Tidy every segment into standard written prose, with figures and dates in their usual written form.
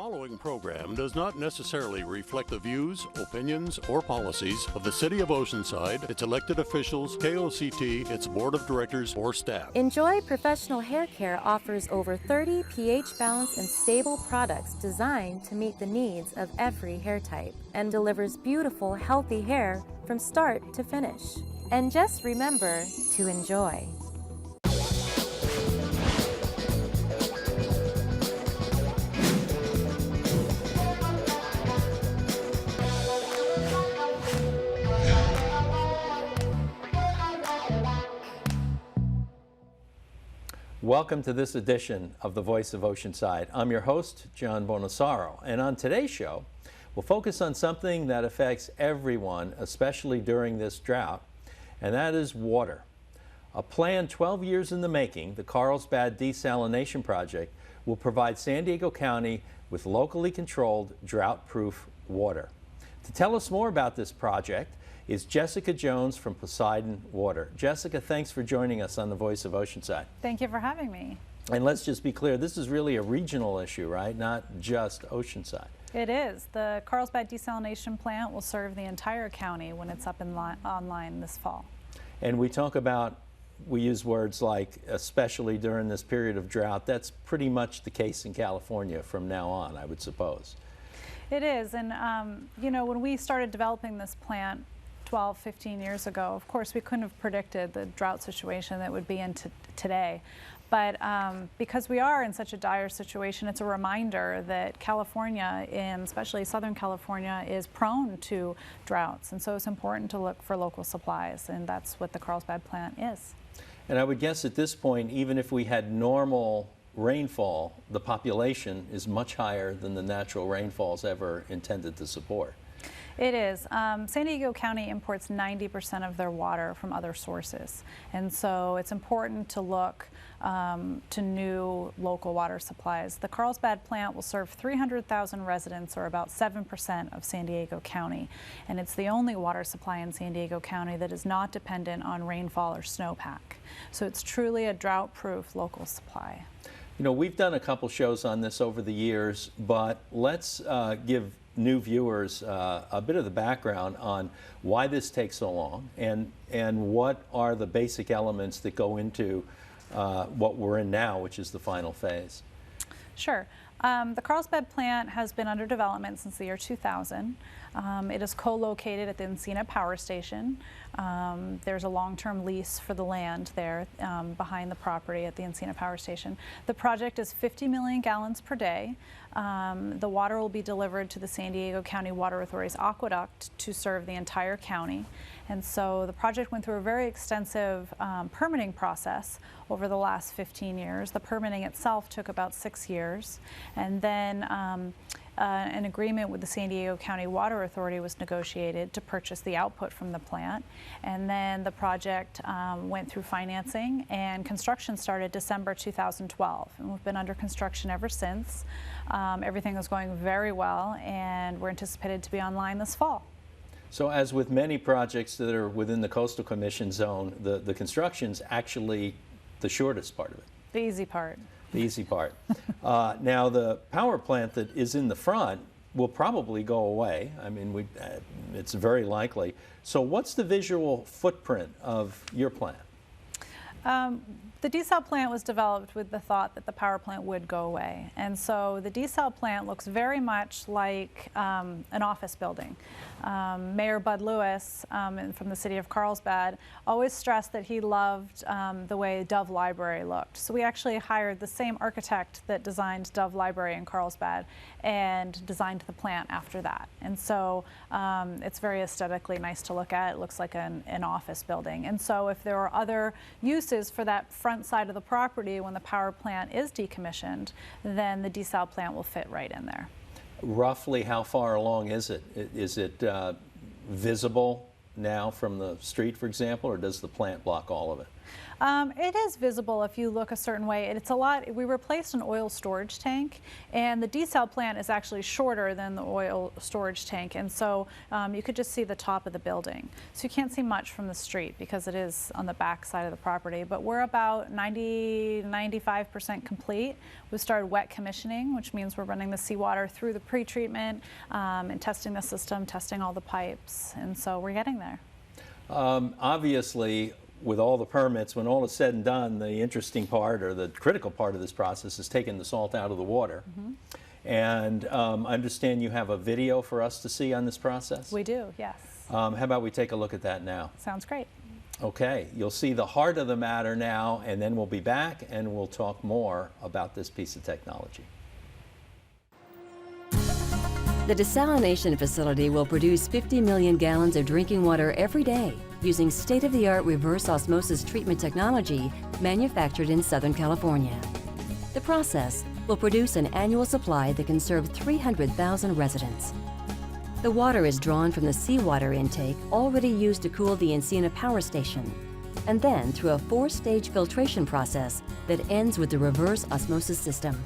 following program does not necessarily reflect the views, opinions, or policies of the City of Oceanside, its elected officials, KOCT, its board of directors, or staff. Enjoy Professional Hair Care offers over 30 pH balanced and stable products designed to meet the needs of every hair type and delivers beautiful, healthy hair from start to finish. And just remember to enjoy. Welcome to this edition of The Voice of Oceanside. I'm your host, John Bonosoro, and on today's show, we'll focus on something that affects everyone, especially during this drought, and that is water. A plan 12 years in the making, the Carlsbad Desalination Project, will provide San Diego County with locally controlled, drought-proof water. To tell us more about this project is Jessica Jones from Poseidon Water. Jessica, thanks for joining us on The Voice of Oceanside. Thank you for having me. And let's just be clear, this is really a regional issue, right? Not just Oceanside. It is. The Carlsbad Desalination Plant will serve the entire county when it's up online this fall. And we talk about, we use words like, especially during this period of drought. That's pretty much the case in California from now on, I would suppose. It is. And, you know, when we started developing this plant 12, 15 years ago, of course, we couldn't have predicted the drought situation that would be in today. But because we are in such a dire situation, it's a reminder that California, and especially Southern California, is prone to droughts. And so it's important to look for local supplies, and that's what the Carlsbad plant is. And I would guess at this point, even if we had normal rainfall, the population is much higher than the natural rainfalls ever intended to support. It is. San Diego County imports 90% of their water from other sources. And so it's important to look to new local water supplies. The Carlsbad plant will serve 300,000 residents, or about 7% of San Diego County. And it's the only water supply in San Diego County that is not dependent on rainfall or snowpack. So it's truly a drought-proof local supply. You know, we've done a couple shows on this over the years, but let's give new viewers a bit of the background on why this takes so long and what are the basic elements that go into what we're in now, which is the final phase. Sure. The Carlsbad plant has been under development since the year 2000. It is co-located at the Encina Power Station. There's a long-term lease for the land there behind the property at the Encina Power Station. The project is 50 million gallons per day. The water will be delivered to the San Diego County Water Authority's aqueduct to serve the entire county. And so the project went through a very extensive permitting process over the last 15 years. The permitting itself took about 6 years. And then an agreement with the San Diego County Water Authority was negotiated to purchase the output from the plant. And then the project went through financing, and construction started December 2012. And we've been under construction ever since. Everything is going very well, and we're anticipated to be online this fall. So as with many projects that are within the Coastal Commission zone, the construction's actually the shortest part of it. The easy part. The easy part. Now, the power plant that is in the front will probably go away. I mean, it's very likely. So what's the visual footprint of your plant? The desal plant was developed with the thought that the power plant would go away. And so the desal plant looks very much like an office building. Mayor Bud Lewis from the city of Carlsbad always stressed that he loved the way Dove Library looked. So we actually hired the same architect that designed Dove Library in Carlsbad and designed the plant after that. And so it's very aesthetically nice to look at. It looks like an office building. And so if there are other uses for that front side of the property when the power plant is decommissioned, then the desal plant will fit right in there. Roughly how far along is it? Is it visible now from the street, for example, or does the plant block all of it? It is visible if you look a certain way. It's a lot. We replaced an oil storage tank, and the desal plant is actually shorter than the oil storage tank, and so you could just see the top of the building. So you can't see much from the street because it is on the back side of the property, but we're about 95% complete. We started wet commissioning, which means we're running the seawater through the pre-treatment and testing the system, testing all the pipes, and so we're getting there. Obviously, with all the permits, when all is said and done, the interesting part or the critical part of this process is taking the salt out of the water. And I understand you have a video for us to see on this process? We do, yes. How about we take a look at that now? Sounds great. Okay, you'll see the heart of the matter now, and then we'll be back and we'll talk more about this piece of technology. The desalination facility will produce 50 million gallons of drinking water every day using state-of-the-art reverse osmosis treatment technology manufactured in Southern California. The process will produce an annual supply that can serve 300,000 residents. The water is drawn from the seawater intake already used to cool the Encina power station, and then through a 4-stage filtration process that ends with the reverse osmosis system.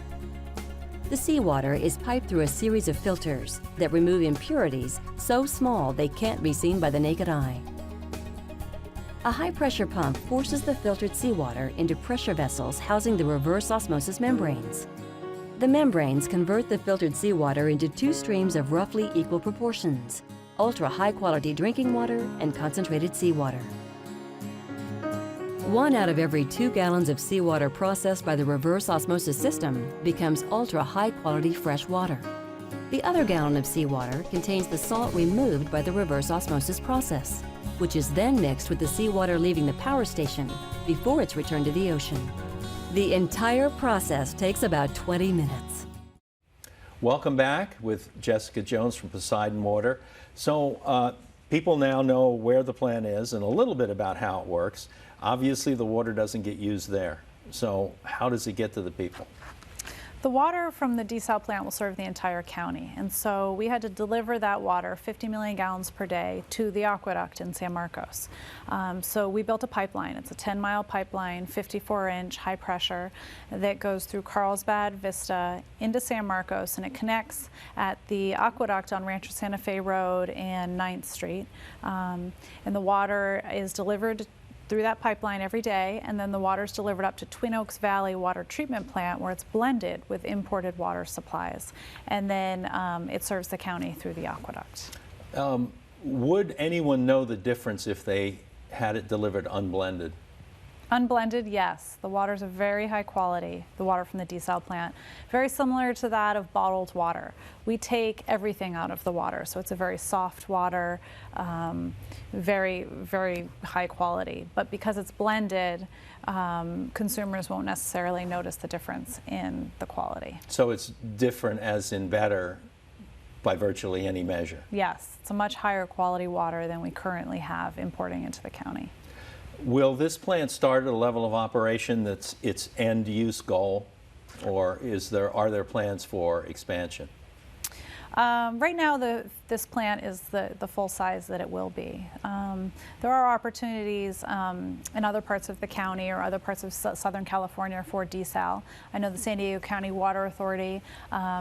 The seawater is piped through a series of filters that remove impurities so small they can't be seen by the naked eye. A high-pressure pump forces the filtered seawater into pressure vessels housing the reverse osmosis membranes. The membranes convert the filtered seawater into 2 streams of roughly equal proportions: ultra-high-quality drinking water and concentrated seawater. 1 out of every 2 gallons of seawater processed by the reverse osmosis system becomes ultra-high-quality fresh water. The other gallon of seawater contains the salt removed by the reverse osmosis process, which is then mixed with the seawater leaving the power station before it's returned to the ocean. The entire process takes about 20 minutes. Welcome back with Jessica Jones from Poseidon Water. So people now know where the plant is and a little bit about how it works. Obviously, the water doesn't get used there. So how does it get to the people? The water from the desal plant will serve the entire county, and so we had to deliver that water, 50 million gallons per day, to the aqueduct in San Marcos. So we built a pipeline. It's a 10-mile pipeline, 54-inch, high pressure, that goes through Carlsbad, Vista, into San Marcos, and it connects at the aqueduct on Rancho Santa Fe Road and 9th Street. And the water is delivered through that pipeline every day, and then the water is delivered up to Twin Oaks Valley Water Treatment Plant, where it's blended with imported water supplies, and then it serves the county through the aqueduct. Would anyone know the difference if they had it delivered unblended? Unblended, yes. The water's a very high quality, the water from the desal plant. Very similar to that of bottled water. We take everything out of the water, so it's a very soft water, very, very high quality. But because it's blended, consumers won't necessarily notice the difference in the quality. So it's different as in better by virtually any measure? Yes, it's a much higher quality water than we currently have importing into the county. Will this plant start at a level of operation that's its end-use goal, or are there plans for expansion? Right now, this plant is the full size that it will be. There are opportunities in other parts of the county or other parts of Southern California for desal. I know the San Diego County Water Authority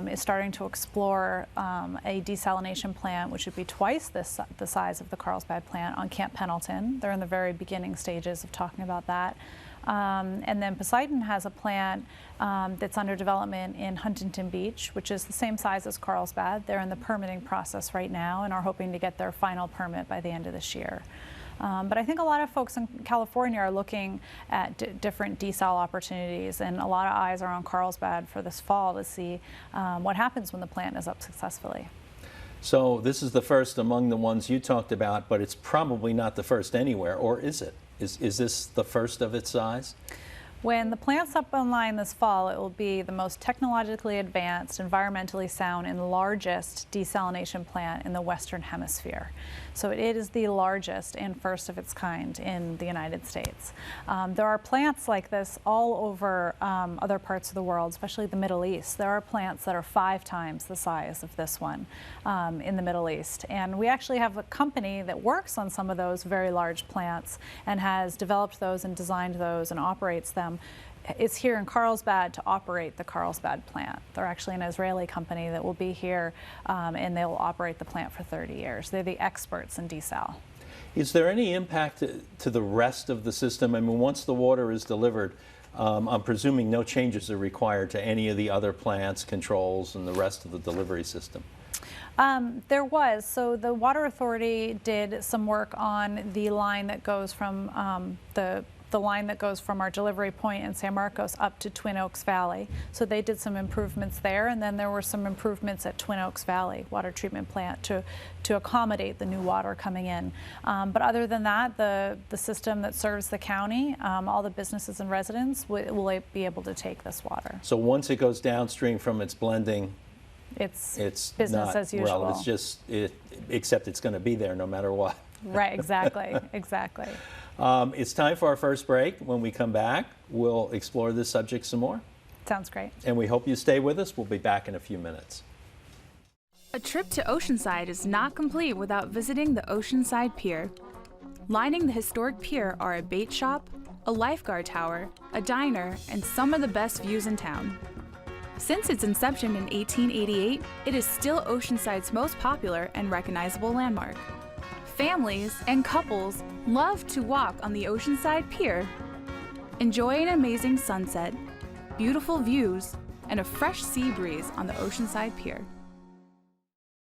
is starting to explore a desalination plant, which would be twice the size of the Carlsbad plant on Camp Pendleton. They're in the very beginning stages of talking about that. And then Poseidon has a plant that's under development in Huntington Beach, which is the same size as Carlsbad. They're in the permitting process right now and are hoping to get their final permit by the end of this year. But I think a lot of folks in California are looking at different desal opportunities, and a lot of eyes are on Carlsbad for this fall to see what happens when the plant is up successfully. So this is the first among the ones you talked about, but it's probably not the first anywhere, or is it? Is this the first of its size? When the plant's up online this fall, it will be the most technologically advanced, environmentally sound, and largest desalination plant in the Western Hemisphere. So it is the largest and first of its kind in the United States. There are plants like this all over other parts of the world, especially the Middle East. There are plants that are 5 times the size of this one in the Middle East. And we actually have a company that works on some of those very large plants and has developed those and designed those and operates them. It's here in Carlsbad to operate the Carlsbad plant. They're actually an Israeli company that will be here and they'll operate the plant for 30 years. They're the experts in desal. Is there any impact to the rest of the system? I mean, once the water is delivered, I'm presuming no changes are required to any of the other plants, controls, and the rest of the delivery system. There was. So the Water Authority did some work on the line that goes from the line that goes from our delivery point in San Marcos up to Twin Oaks Valley. So they did some improvements there, and then there were some improvements at Twin Oaks Valley Water Treatment Plant to accommodate the new water coming in. But other than that, the system that serves the county, all the businesses and residents will be able to take this water. So once it goes downstream from its blending, it's business not, as usual. well, it's just, except it's going to be there no matter what. Right, exactly, exactly. It's time for our first break. When we come back, we'll explore this subject some more. Sounds great. And we hope you stay with us. We'll be back in a few minutes. A trip to Oceanside is not complete without visiting the Oceanside Pier. Lining the historic pier are a bait shop, a lifeguard tower, a diner, and some of the best views in town. Since its inception in 1888, it is still Oceanside's most popular and recognizable landmark. Families and couples love to walk on the Oceanside Pier. Enjoy an amazing sunset, beautiful views, and a fresh sea breeze on the Oceanside Pier.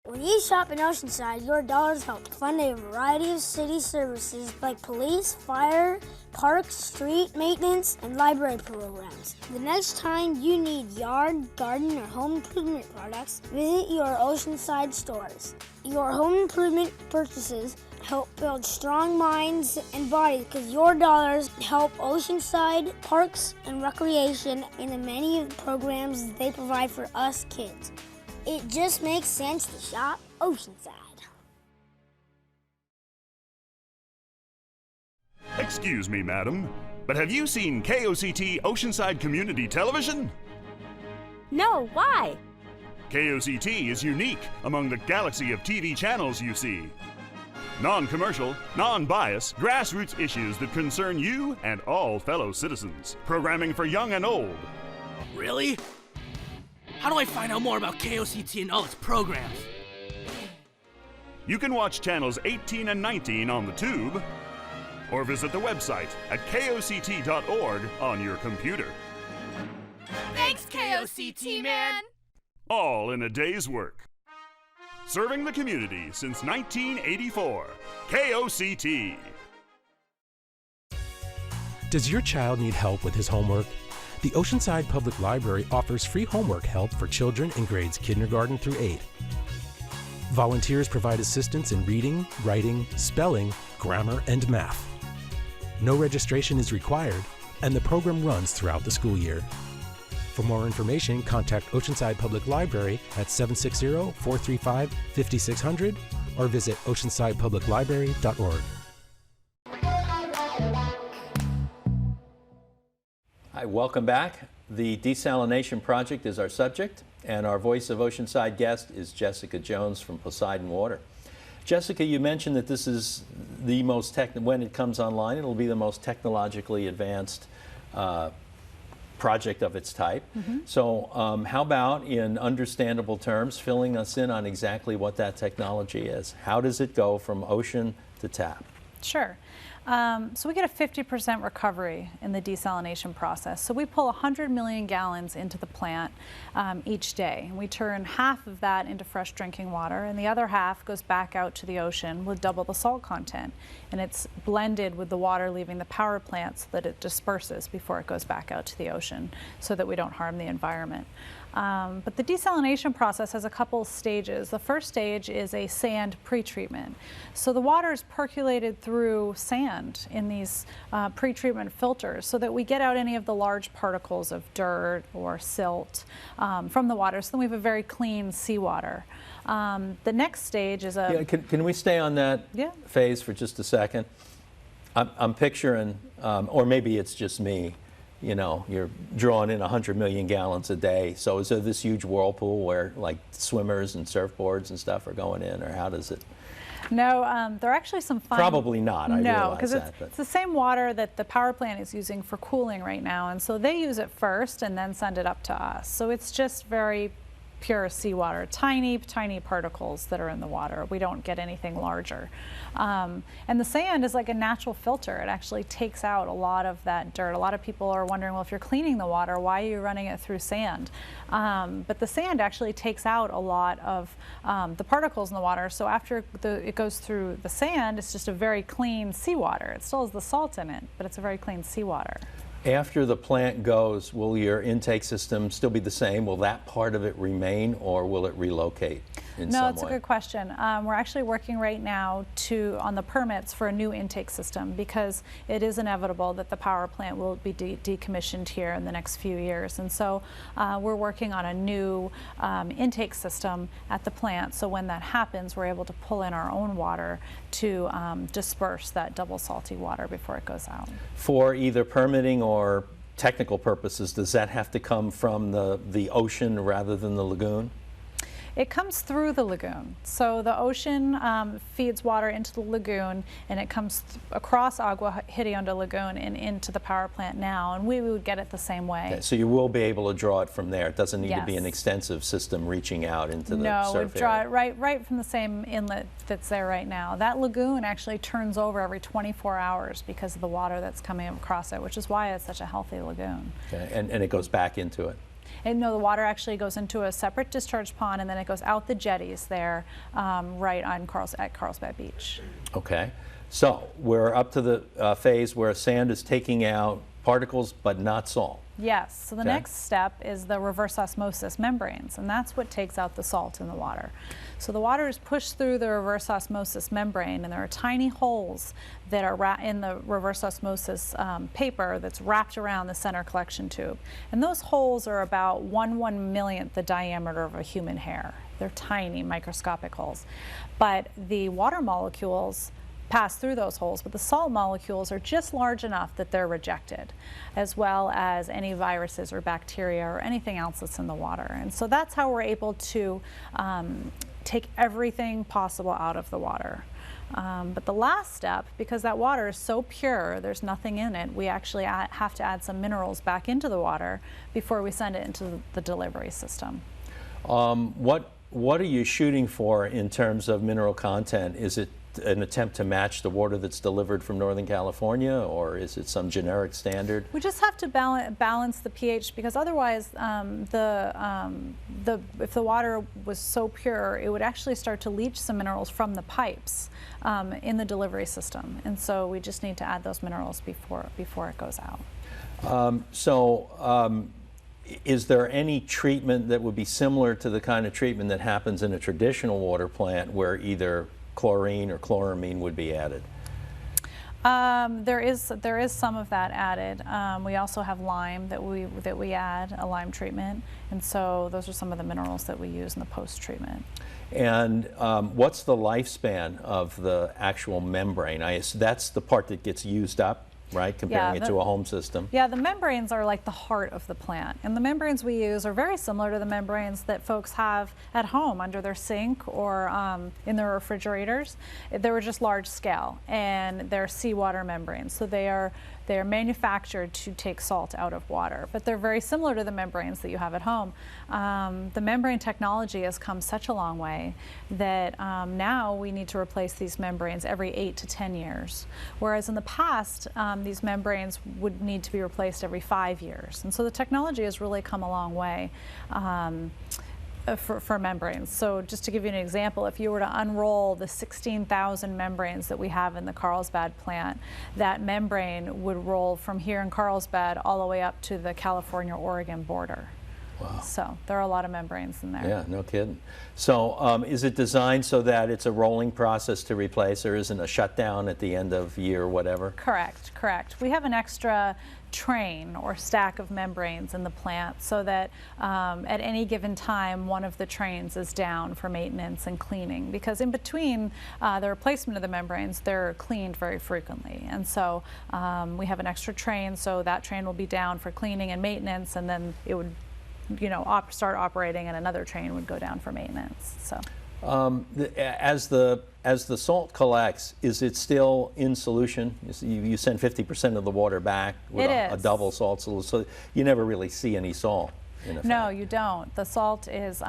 When you shop in Oceanside, your dollars help fund a variety of city services like police, fire, parks, street maintenance, and library programs. The next time you need yard, garden, or home improvement products, visit your Oceanside stores. Your home improvement purchases help build strong minds and bodies because your dollars help Oceanside Parks and Recreation in the many programs they provide for us kids. It just makes sense to shop Oceanside. Excuse me, madam, but have you seen KOCT Oceanside Community Television? No, why? KOCT is unique among the galaxy of TV channels you see. Non-commercial, non-biased, grassroots issues that concern you and all fellow citizens. Programming for young and old. Really? How do I find out more about KOCT and all its programs? You can watch channels 18 and 19 on the tube, or visit the website at koct.org on your computer. Thanks, KOCT, man! All in a day's work. Serving the community since 1984. KOCT. Does your child need help with his homework? The Oceanside Public Library offers free homework help for children in grades kindergarten through 8. Volunteers provide assistance in reading, writing, spelling, grammar, and math. No registration is required, and the program runs throughout the school year. For more information, contact Oceanside Public Library at 760-435-5600 or visit oceansidepubliclibrary.org. Hi, welcome back. The desalination project is our subject, and our Voice of Oceanside guest is Jessica Jones from Poseidon Water. Jessica, you mentioned that this is the most when it comes online, it'll be the most technologically advanced project of its type. Mm-hmm. So how about, in understandable terms, filling us in on exactly what that technology is? How does it go from ocean to tap? Sure. So we get a 50% recovery in the desalination process. So we pull 100 million gallons into the plant each day. We turn half of that into fresh drinking water, and the other half goes back out to the ocean with double the salt content. And it's blended with the water leaving the power plant so that it disperses before it goes back out to the ocean so that we don't harm the environment. But the desalination process has a couple stages. The first stage is a sand pretreatment. So the water is percolated through sand in these pretreatment filters so that we get out any of the large particles of dirt or silt from the water. So then we have a very clean seawater. The next stage is a... Yeah, can we stay on that phase for just a second? I'm picturing, or maybe it's just me, you know, you're drawing in 100 million gallons a day. So is there this huge whirlpool where like swimmers and surfboards and stuff are going in, or how does it? No, there are actually some fun... Probably not, I realize because it's the same water that the power plant is using for cooling right now. And so they use it first and then send it up to us. So it's just very pure seawater, tiny, tiny particles that are in the water. We don't get anything larger. And the sand is like a natural filter. It actually takes out a lot of that dirt. A lot of people are wondering, well, if you're cleaning the water, why are you running it through sand? But the sand actually takes out a lot of the particles in the water. So after it goes through the sand, it's just a very clean seawater. It still has the salt in it, but it's a very clean seawater. After the plant goes, will your intake system still be the same? Will that part of it remain, or will it relocate in some way? No, it's a good question. We're actually working right now on the permits for a new intake system, because it is inevitable that the power plant will be decommissioned here in the next few years. And so we're working on a new intake system at the plant, so when that happens, we're able to pull in our own water to disperse that double salty water before it goes out. For either permitting or technical purposes, does that have to come from the ocean rather than the lagoon? It comes through the lagoon. So the ocean feeds water into the lagoon, and it comes across Agua Hedionda Lagoon and into the power plant now, and we would get it the same way. Okay, so you will be able to draw it from there. It doesn't need Yes. to be an extensive system reaching out into the surf No, we draw area. it right from the same inlet that's there right now. That lagoon actually turns over every 24 hours because of the water that's coming across it, which is why it's such a healthy lagoon. Okay, and it goes back into it. And no, the water actually goes into a separate discharge pond, and then it goes out the jetties there, right on at Carlsbad Beach. Okay, so we're up to the phase where sand is taking out particles but not salt. Yes, so the Okay. next step is the reverse osmosis membranes, and that's what takes out the salt in the water. So the water is pushed through the reverse osmosis membrane, and there are tiny holes that are in the reverse osmosis paper that's wrapped around the center collection tube. And those holes are about 1/1,000,000th the diameter of a human hair. They're tiny, microscopic holes. But the water molecules pass through those holes, but the salt molecules are just large enough that they're rejected, as well as any viruses or bacteria or anything else that's in the water. And so that's how we're able to take everything possible out of the water. But the last step, because that water is so pure, there's nothing in it, we actually have to add some minerals back into the water before we send it into the delivery system. What are you shooting for in terms of mineral content? Is it an attempt to match the water that's delivered from Northern California, or is it some generic standard? We just have to balance the pH, because otherwise if the water was so pure, it would actually start to leach some minerals from the pipes in the delivery system. And so we just need to add those minerals before it goes out. Is there any treatment that would be similar to the kind of treatment that happens in a traditional water plant where either chlorine or chloramine would be added? There is some of that added. We also have lime that we add, a lime treatment, and so those are some of the minerals that we use in the post-treatment. And what's the lifespan of the actual membrane? That's the part that gets used up, right? Comparing it to a home system. Yeah, the membranes are like the heart of the plant. And the membranes we use are very similar to the membranes that folks have at home under their sink or in their refrigerators. They were just large scale, and they're seawater membranes. So they are manufactured to take salt out of water, but they're very similar to the membranes that you have at home. The membrane technology has come such a long way that now we need to replace these membranes every 8 to 10 years, whereas in the past these membranes would need to be replaced every 5 years. And so the technology has really come a long way for membranes. So just to give you an example, if you were to unroll the 16,000 membranes that we have in the Carlsbad plant, that membrane would roll from here in Carlsbad all the way up to the California-Oregon border. Wow. So there are a lot of membranes in there. Yeah, no kidding. So is it designed so that it's a rolling process to replace? There isn't a shutdown at the end of year or whatever? Correct, correct. We have an extra train or stack of membranes in the plant so that at any given time one of the trains is down for maintenance and cleaning, because in between the replacement of the membranes they're cleaned very frequently, and so we have an extra train, so that train will be down for cleaning and maintenance, and then it would start operating and another train would go down for maintenance. So as the salt collects, is it still in solution? You send 50% of the water back with a double salt solution, so you never really see any salt. No, you don't. The salt is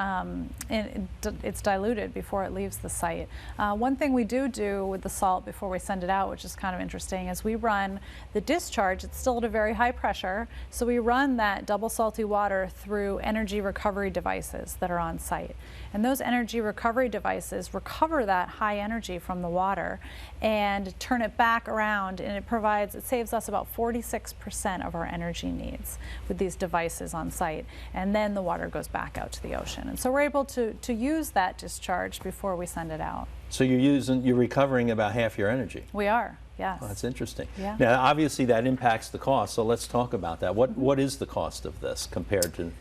it's diluted before it leaves the site. One thing we do with the salt before we send it out, which is kind of interesting, is we run the discharge. It's still at a very high pressure, so we run that double salty water through energy recovery devices that are on site. And those energy recovery devices recover that high energy from the water and turn it back around, and it saves us about 46% of our energy needs with these devices on site. And then the water goes back out to the ocean. And so we're able to use that discharge before we send it out. So you're recovering about half your energy. We are, yes. Oh, that's interesting. Yeah. Now, obviously that impacts the cost, so let's talk about that. What is the cost of this compared to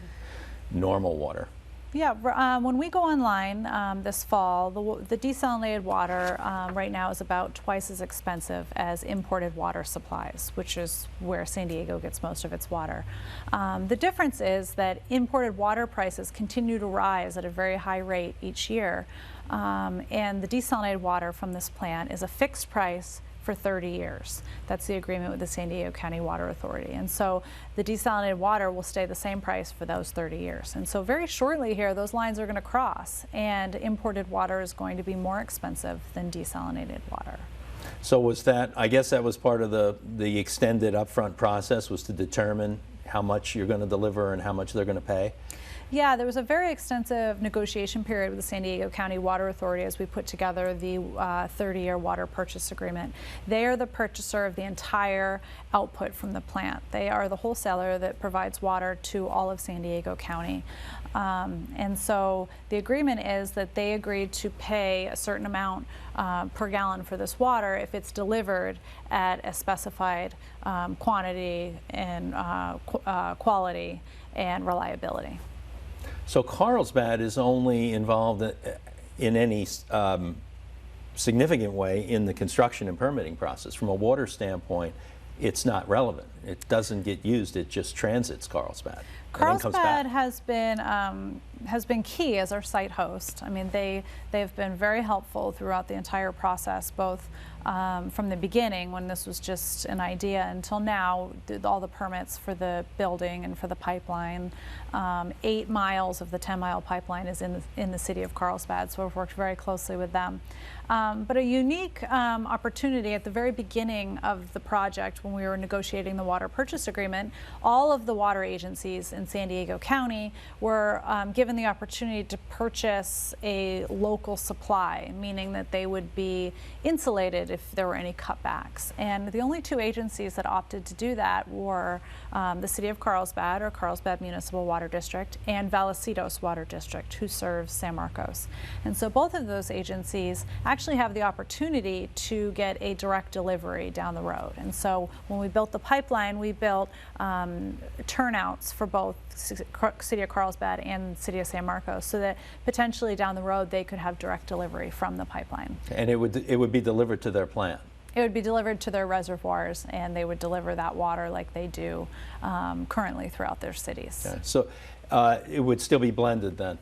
normal water? Yeah, when we go online this fall, the desalinated water right now is about twice as expensive as imported water supplies, which is where San Diego gets most of its water. The difference is that imported water prices continue to rise at a very high rate each year, and the desalinated water from this plant is a fixed price for 30 years. That's the agreement with the San Diego County Water Authority. And so the desalinated water will stay the same price for those 30 years. And so very shortly here, those lines are going to cross, and imported water is going to be more expensive than desalinated water. So was that, I guess that was part of the extended upfront process, was to determine how much you're going to deliver and how much they're going to pay? Yeah, there was a very extensive negotiation period with the San Diego County Water Authority as we put together the 30-year water purchase agreement. They are the purchaser of the entire output from the plant. They are the wholesaler that provides water to all of San Diego County. And so the agreement is that they agreed to pay a certain amount per gallon for this water if it's delivered at a specified quantity and quality and reliability. So Carlsbad is only involved in any significant way in the construction and permitting process. From a water standpoint, it's not relevant. It doesn't get used, it just transits Carlsbad. Carlsbad has been key as our site host. I mean, they've been very helpful throughout the entire process, both from the beginning when this was just an idea until now, all the permits for the building and for the pipeline. 8 miles of the 10-mile pipeline is in the city of Carlsbad, so we've worked very closely with them. But a unique opportunity at the very beginning of the project when we were negotiating the water purchase agreement, all of the water agencies in San Diego County were given the opportunity to purchase a local supply, meaning that they would be insulated if there were any cutbacks. And the only 2 agencies that opted to do that were the City of Carlsbad, or Carlsbad Municipal Water District, and Vallecillos Water District, who serves San Marcos. And so both of those agencies actually have the opportunity to get a direct delivery down the road. And so when we built the pipeline, we built turnouts for both City of Carlsbad and City of San Marcos, so that potentially down the road they could have direct delivery from the pipeline. And it would be delivered to their plant? It would be delivered to their reservoirs, and they would deliver that water like they do currently throughout their cities. Okay. So it would still be blended then?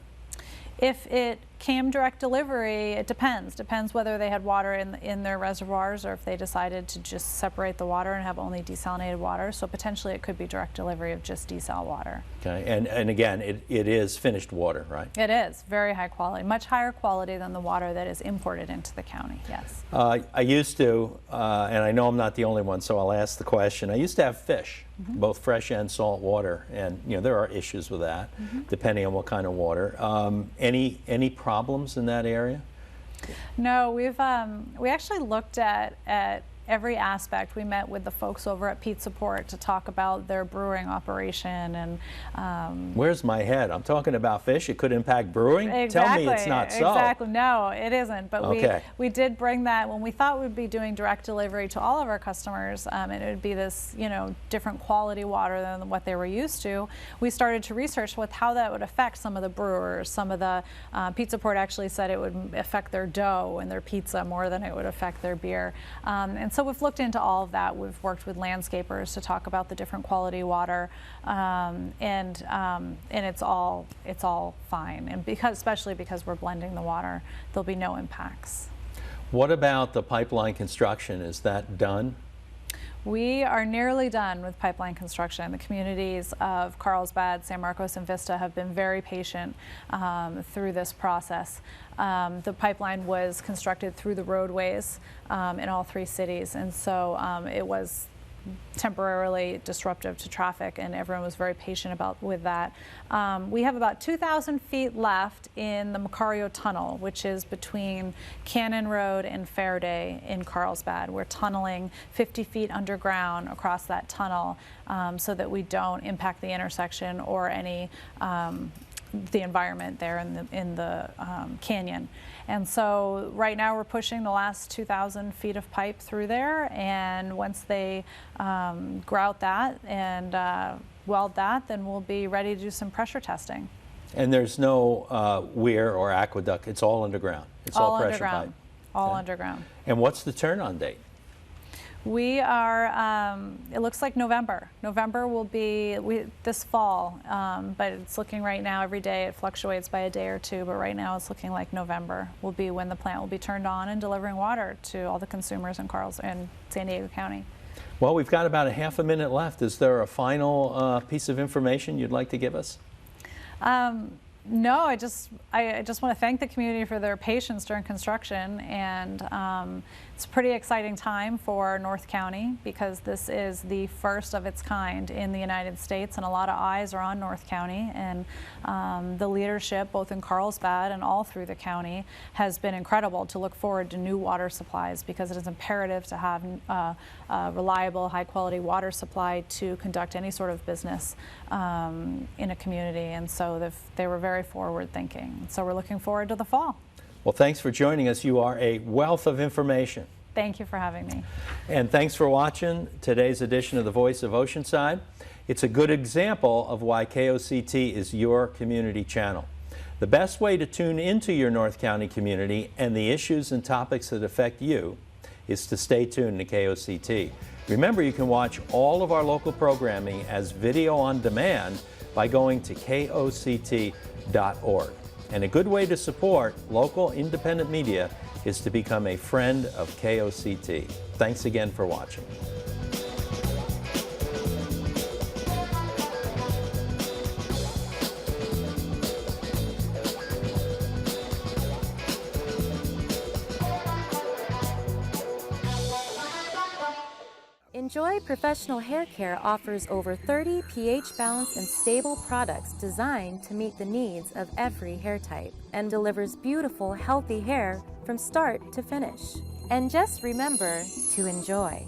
If it came direct delivery, it depends whether they had water in their reservoirs or if they decided to just separate the water and have only desalinated water. So potentially it could be direct delivery of just desal water. Okay, and again, it is finished water, right? It is very high quality, much higher quality than the water that is imported into the county, yes. I used to, and I know I'm not the only one, so I'll ask the question. I used to have fish, both fresh and salt water, and there are issues with that, depending on what kind of water. Any problems in that area? No, we actually looked at every aspect. We met with the folks over at Pete Support to talk about their brewing operation. And where's my head? I'm talking about fish. It could impact brewing? Exactly, Tell me it's not so. Exactly. No, it isn't. But okay. we did bring that when we thought we'd be doing direct delivery to all of our customers, and it would be this, different quality water than what they were used to. We started to research with how that would affect some of the brewers. Some of the Pete Support actually said it would affect their dough and their pizza more than it would affect their beer. And so we've looked into all of that. We've worked with landscapers to talk about the different quality water, and it's all fine. And especially because we're blending the water, there'll be no impacts. What about the pipeline construction? Is that done? We are nearly done with pipeline construction. The communities of Carlsbad, San Marcos, and Vista have been very patient through this process. The pipeline was constructed through the roadways in all three cities, and so it was temporarily disruptive to traffic, and everyone was very patient with that. We have about 2,000 feet left in the Macario Tunnel, which is between Cannon Road and Faraday in Carlsbad. We're tunneling 50 feet underground across that tunnel so that we don't impact the intersection or any the environment there in the canyon. And so right now we're pushing the last 2,000 feet of pipe through there, and once they grout that and weld that, then we'll be ready to do some pressure testing. And there's no weir or aqueduct, it's all underground? It's all pressure underground. pipe? All Okay. underground. And what's the turn-on date? We are, it looks like November. November will be this fall, but it's looking right now every day, it fluctuates by a day or two, but right now it's looking like November will be when the plant will be turned on and delivering water to all the consumers in San Diego County. Well, we've got about a half a minute left. Is there a final piece of information you'd like to give us? No, I just want to thank the community for their patience during construction, and it's a pretty exciting time for North County because this is the first of its kind in the United States, and a lot of eyes are on North County, and the leadership both in Carlsbad and all through the county has been incredible to look forward to new water supplies, because it is imperative to have a reliable, high-quality water supply to conduct any sort of business in a community, and so they were very forward-thinking. So we're looking forward to the fall. Well, thanks for joining us. You are a wealth of information. Thank you for having me. And thanks for watching today's edition of The Voice of Oceanside. It's a good example of why KOCT is your community channel. The best way to tune into your North County community and the issues and topics that affect you is to stay tuned to KOCT. Remember, you can watch all of our local programming as video on demand by going to KOCT.org. And a good way to support local independent media is to become a friend of KOCT. Thanks again for watching. Enjoy Professional Hair Care offers over 30 pH balanced and stable products designed to meet the needs of every hair type and delivers beautiful, healthy hair from start to finish. And just remember to enjoy.